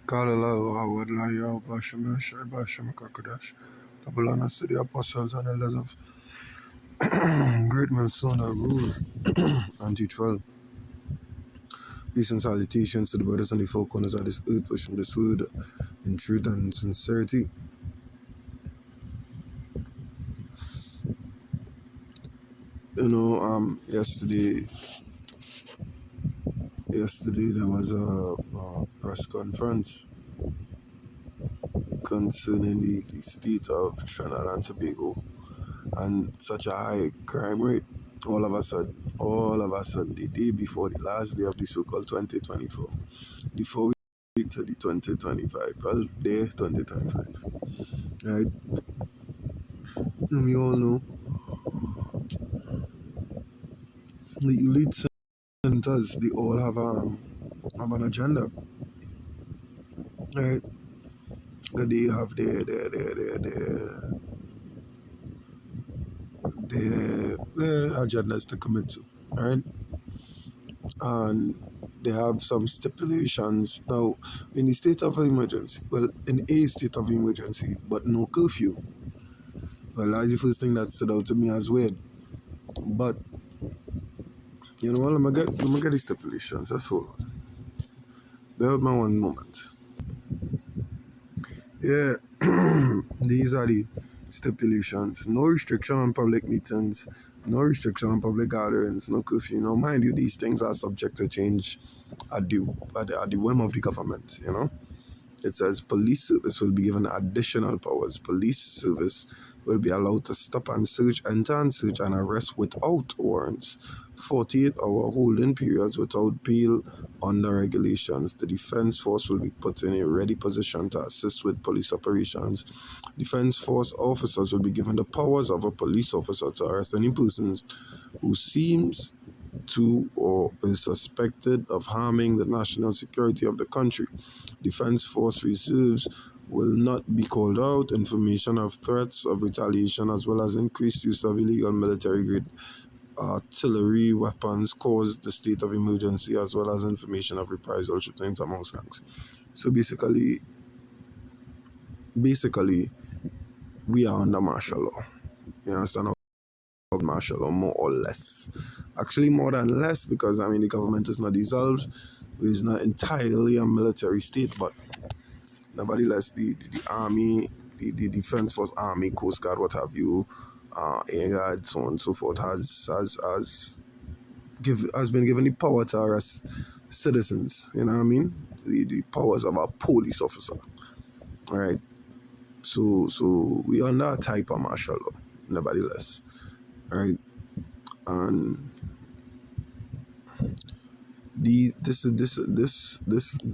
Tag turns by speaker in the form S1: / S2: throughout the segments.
S1: قال الله ولا يا Bashama Shai Bashama Kakadash. Double honors to the apostles and elders of great milestone that rule and teach well. Peace and salutations to the brothers and the four corners of this earth, pushing this word in truth and sincerity. Yesterday there was a press conference concerning the state of Trinidad and Tobago and such a high crime rate. All of a sudden, the day before the last day of the so-called 2024, before we get to the 2025, well, day 2025, right? And we all know the elite centers, they all have an agenda, right? They have their agendas to commit to, right? And they have some stipulations. Now, in the state of emergency, well, in a state of emergency, but no curfew. Well, that's the first thing that stood out to me as weird. But, you know what, let me get the stipulations. Just hold on. Bear with me one moment. Yeah, these are the stipulations. No restriction on public meetings, no restriction on public gatherings, no curfew. Now, mind you, these things are subject to change at the whim of the government, you know. It says police service will be given additional powers. Police service will be allowed to stop and search, enter and search and arrest without warrants, 48-hour holding periods without bail under regulations. The defense force will be put in a ready position to assist with police operations. Defense force officers will be given the powers of a police officer to arrest any persons who seems to or is suspected of harming the national security of the country. Defense force reserves will not be called out. Information of threats of retaliation as well as increased use of illegal military-grade artillery weapons caused the state of emergency, as well as information of reprisal shootings amongst gangs. So basically, we are under martial law. You understand? Martial law, more or less. Actually, more than less, because I mean the government is not dissolved. It is not entirely a military state, but nevertheless, the army, the defense force, army, coast guard, what have you, air guard, so on and so forth, has been given the power to arrest citizens. You know what I mean? The powers of a police officer, right? So we are under a type of martial law, nevertheless. Right, and this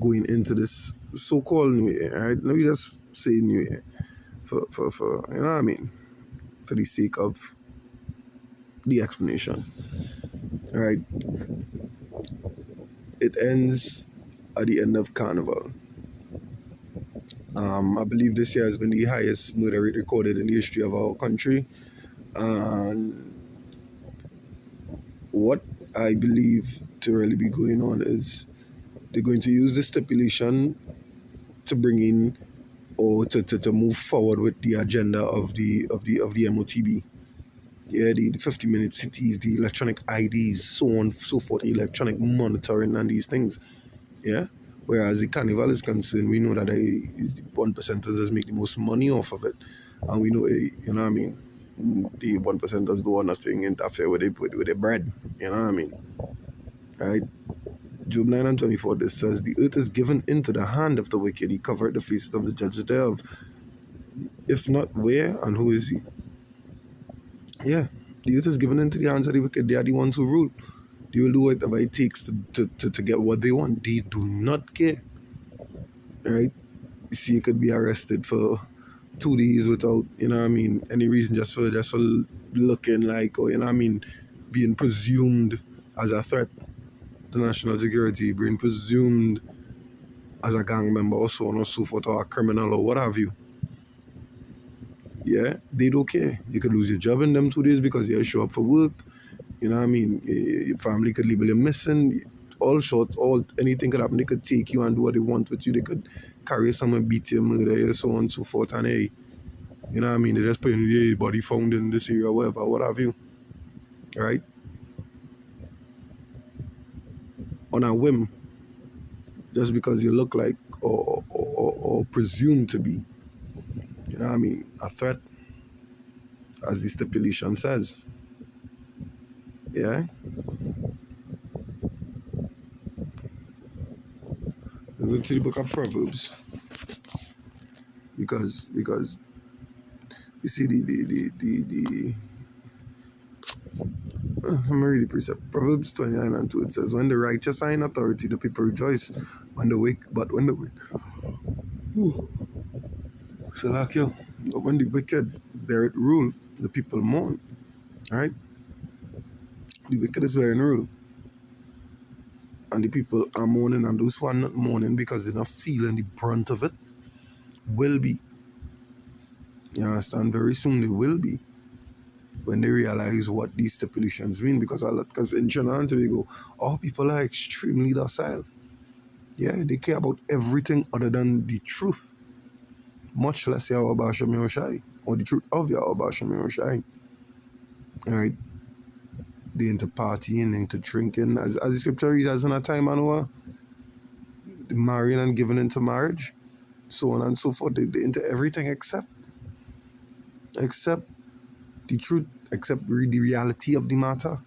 S1: going into this so-called new year, right? Let me just say new year for you know what I mean, for the sake of the explanation, right? It ends at the end of Carnival. I believe this year has been the highest murder rate recorded in the history of our country, and what I believe to really be going on is they're going to use the stipulation to bring in or to move forward with the agenda of the M.O.T.E. Yeah, the 50-minute cities, the electronic IDs, so on, so forth, electronic monitoring and these things. Yeah. Whereas the carnival is concerned, we know that the 1%ers make the most money off of it, and we know, you know what I mean, the 1%ers do nothing interfere with the bread. You know what I mean, right? Job 9:24, this says, the earth is given into the hand of the wicked. He covered the faces of the judges thereof. If not, where and who is he? Yeah, the earth is given into the hands of the wicked. They are the ones who rule. They will do whatever it takes to get what they want. They do not care. Right? You see, you could be arrested for 2 days without, you know what I mean, any reason, just for looking like, or, you know what I mean, being presumed as a threat to national security, being presumed as a gang member or so on and so forth, or a criminal or what have you. Yeah, they don't care. You could lose your job in them 2 days because you show up for work. You know what I mean? Your family could label you missing. all short, all anything could happen. They could take you and do what they want with you. They could carry someone, beat you, murder you, so on and so forth. And hey, you know what I mean? They just put in the body found in this area, whatever, what have you. Right? On a whim, just because you look like or presume to be, you know what I mean, a threat, as the stipulation says. Yeah? We go to the book of Proverbs. Because you see the let me read the precept. Proverbs 29 and 2, it says, when the righteous are in authority, the people rejoice. When the wicked, so like you, but when the wicked bear it rule, the people mourn. Right? The wicked is bearing rule. And the people are mourning, and those who are not mourning because they're not feeling the brunt of it will be. You understand? Very soon they will be, when they realize what these stipulations mean, because in Trinidad and Tobago, all people are extremely docile. Yeah, they care about everything other than the truth, much less Yahweh Basham Yoshai, or the truth of Yahweh Basham Yoshai. Alright, they into partying, they into drinking, as the scripture reads, as in a time and marrying and giving into marriage, so on and so forth. They into everything except the truth, except the reality of the matter.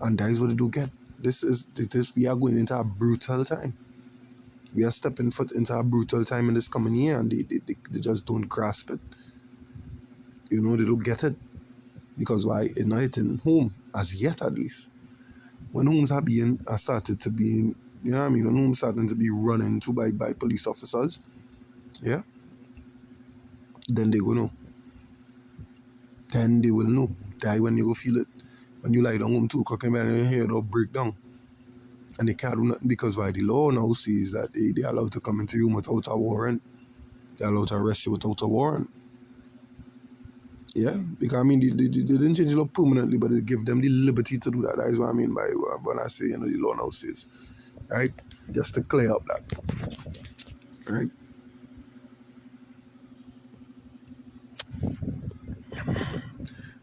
S1: And that is what they do get. We are going into a brutal time. We are stepping foot into a brutal time in this coming year, and they just don't grasp it. You know, they don't get it. Because why? It's not hitting home, as yet at least. When homes are started to be, you know what I mean, when homes starting to be run into by police officers, yeah, then they will know. Then they will know. Die when you go feel it. When you lie down home 2 o'clock in the morning, your head will break down. And they can't do nothing, because why? The law now says that they're allowed to come into you without a warrant. They're allowed to arrest you without a warrant. Yeah, because I mean, they didn't change the law permanently, but they give them the liberty to do that. That is what I mean by when I say, you know, the law now says, right? Just to clear up that, right?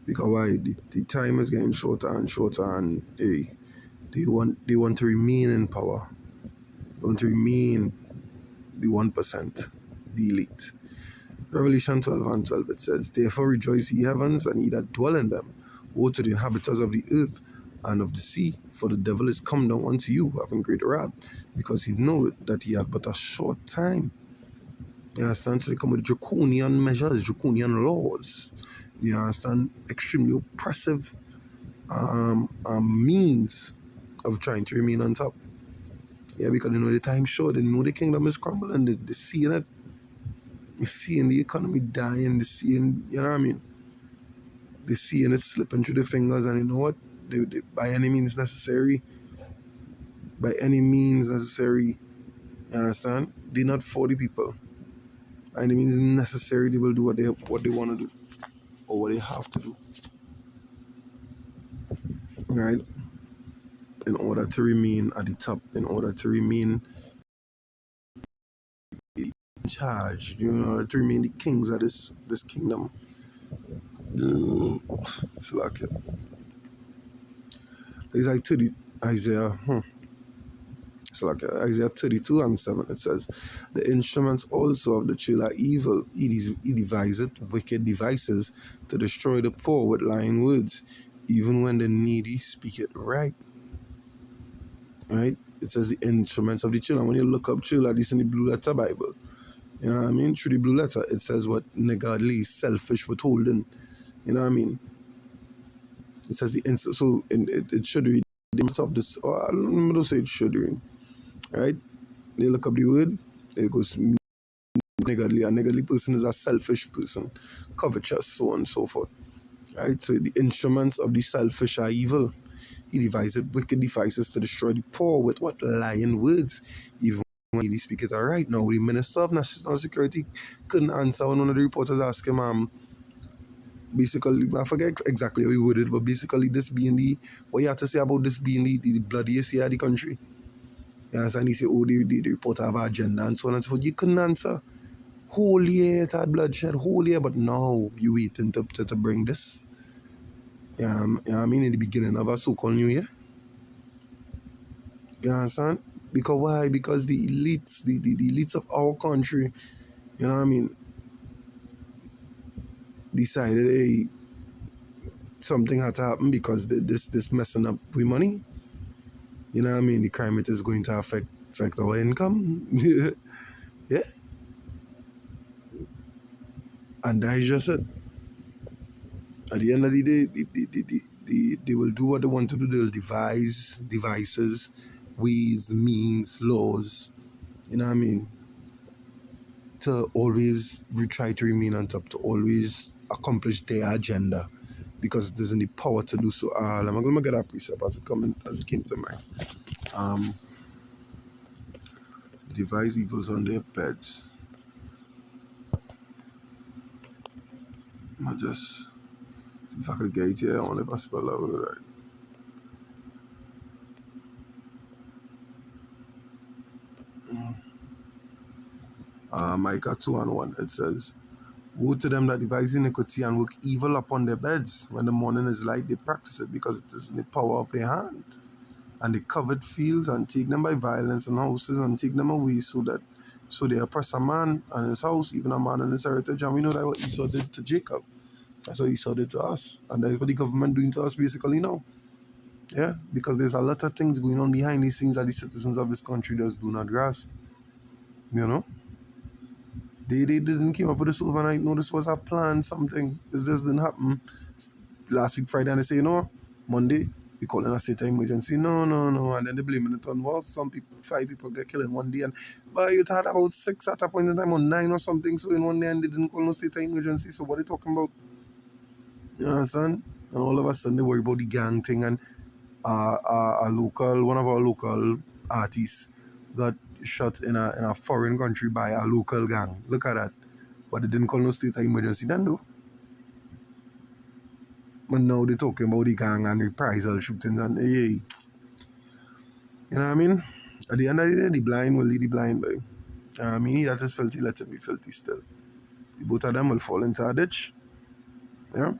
S1: Because why? The time is getting shorter and shorter, and they want to remain in power. They want to remain the 1%, the elite. Revelation 12 and 12, it says, therefore rejoice, ye heavens, and ye that dwell in them. Woe to the inhabitants of the earth and of the sea, for the devil is come down unto you, having great wrath, because he knoweth that he had but a short time. You understand? So they come with draconian measures, draconian laws. You understand? Extremely oppressive means of trying to remain on top. Yeah, because they know the time short, they know the kingdom is crumbling, they're seeing it. They're seeing the economy dying, they're seeing, you know what I mean? They're seeing it slipping through the fingers, and you know what? They, by any means necessary, you understand? They're not for the people. By any means necessary, they will do what they want to do, or what they have to do. Right? In order to remain at the top, in order to remain in charge, in order to remain the kings of this kingdom. It's like it. It's like to the Isaiah. It's like Isaiah 32 and 7. It says, the instruments also of the chill are evil. He deviseth wicked devices to destroy the poor with lying words, even when the needy speak it right. Right? It says the instruments of the chill. And when you look up chill, at least in the Blue Letter Bible, you know what I mean? Through the Blue Letter, it says what niggardly, selfish, withholding. You know what I mean? It says so it should read the of this. Or I don't say it should read. Right? They look up the word, it goes niggardly. A niggardly person is a selfish person, covetous, so on and so forth. Right? So the instruments of the selfish are evil. He devised wicked devices to destroy the poor with what? Lying words. Even when he speak it all right. Now, the Minister of National Security couldn't answer when one of the reporters asked him, basically, I forget exactly how he worded it, but basically this being what you have to say about this being the bloodiest year of the country. You understand? He say, oh, the reporter have an agenda and so on and so forth. You couldn't answer. Whole year it had bloodshed, whole year, but now you waiting to bring this. I mean, in the beginning of a so-called new year. You understand? Because why? Because the elites, the elites of our country, you know what I mean, decided, hey, something had to happen because this messing up with money. You know what I mean? The crime rate is going to affect our income. Yeah. And that is just it. At the end of the day, they will do what they want to do. They'll devise devices, ways, means, laws, you know what I mean, to always try to remain on top, to always accomplish their agenda, because there's any power to do so. I'm going to get that precept as it came to mind. Devise evils on their beds. I just, if I could get it here, I wonder if I spell that word right. Micah 2:1, it says, woe to them that devise iniquity and work evil upon their beds. When the morning is light, they practice it, because it is in the power of their hand. And they covered fields and take them by violence, and houses and take them away, so they oppress a man and his house, even a man and his heritage. And we know that what Esau did to Jacob. That's what Esau did to us. And that's what the government doing to us basically now. Yeah, because there's a lot of things going on behind these scenes that the citizens of this country just do not grasp. You know? They didn't come up with this overnight. No, this was a plan, something. This just didn't happen last week Friday, and they say, you know, Monday, we call in a state of emergency. No. And then they blaming it on, well, some people, 5 people get killed in one day. And but you had about 6 at a point in time, or 9 or something. So in one day, and they didn't call no state of emergency. So what are they talking about? You understand? And all of a sudden, they worry about the gang thing. And one of our local artists got shot in a foreign country by a local gang. Look at that. But they didn't call no state of emergency then, though. But now they're talking about the gang and reprisal shootings and hey, you know what I mean? At the end of the day, the blind will lead the blind, boy. I mean, he that is filthy, let him be filthy still. The both of them will fall into a ditch. Yeah?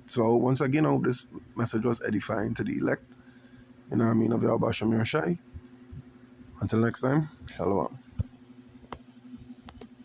S1: So once again, I hope this message was edifying to the elect. You know what I mean? Of Yahweh Shem Yashai. Until next time, shalom.